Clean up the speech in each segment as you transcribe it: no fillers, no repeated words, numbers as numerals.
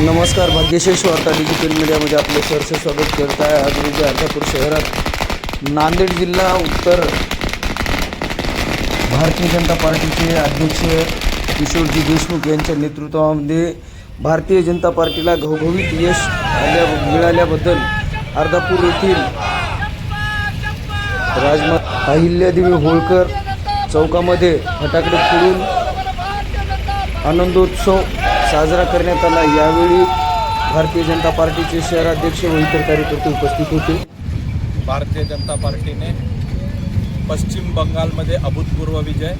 नमस्कार, भाग्यशेष वार्ता डिजिटल मीडियामध्ये आपले सहर्ष स्वागत करत आहे. आज रोजी अर्धापूर शहरात नांदेड जिल्हा उत्तर भारतीय जनता पार्टीचे अध्यक्ष किशोरजी देशमुख यांच्या नेतृत्वामध्ये भारतीय जनता पार्टीला घवघवीत यश मिळाल्याबद्दल अर्धापूर येथील राजमाता अहिल्यादेवी होळकर चौकामध्ये फटाकडे फोडून आनंदोत्सव साजरा करण्यात आला. यावेळी भारतीय जनता पार्टीचे शहराध्यक्ष व इतर कार्यकर्ते उपस्थित होते. भारतीय जनता पार्टीने पश्चिम बंगालमध्ये अभूतपूर्व विजय,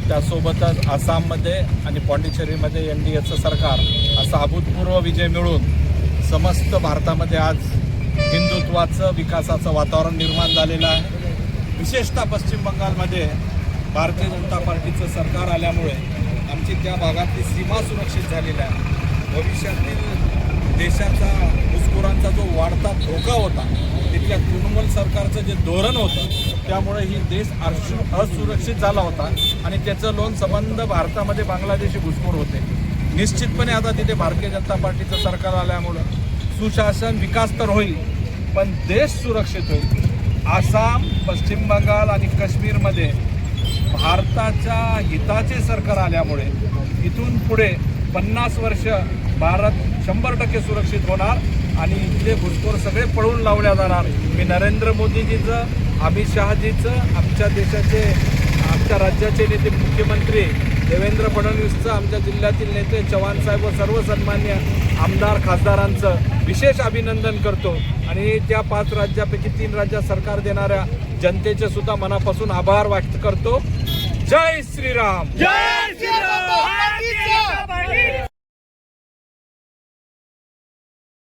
त्यासोबतच आसाममध्ये आणि पाँडिचेरीमध्ये NDAचं सरकार असा अभूतपूर्व विजय मिळून समस्त भारतामध्ये आज हिंदुत्वाचं विकासाचं वातावरण निर्माण झालेलं आहे. विशेषतः पश्चिम बंगालमध्ये भारतीय जनता पार्टीचं सरकार आल्यामुळे आमची त्या भागातली सीमा सुरक्षित झालेली आहे. भविष्यातील देशाचा घुसखोरांचा जो वाढता धोका होता, तिथल्या तृणमूल सरकारचं जे धोरण होतं त्यामुळे ही देश असुरक्षित झाला होता आणि त्याचं लोन संबंध भारतामध्ये बांगलादेशी घुसखोर होते. निश्चितपणे आता तिथे भारतीय जनता पार्टीचं सरकार आल्यामुळं सुशासन विकास तर होईल, पण देश सुरक्षित होईल. आसाम, पश्चिम बंगाल आणि काश्मीरमध्ये भारताच्या हिताचे सरकार आल्यामुळे इथून पुढे 50 वर्ष भारत 100% सुरक्षित होणार आणि इथले घुसखोर सगळे पळून लावल्या जाणार. मी नरेंद्र मोदीजीचं, अमित शहाजीचं, आमच्या देशाचे, आमच्या राज्याचे नेते मुख्यमंत्री देवेंद्र फडणवीसचं, आमच्या जिल्ह्यातील नेते चव्हाण साहेब व सर्व सन्मान्य आमदार खासदारांचं विशेष अभिनंदन करतो आणि त्या 5 राज्यापैकी 3 राज्यात सरकार देणाऱ्या जनतेचे सुद्धा मनापासून आभार व्यक्त करतो. जय श्रीराम. जय श्रीराम.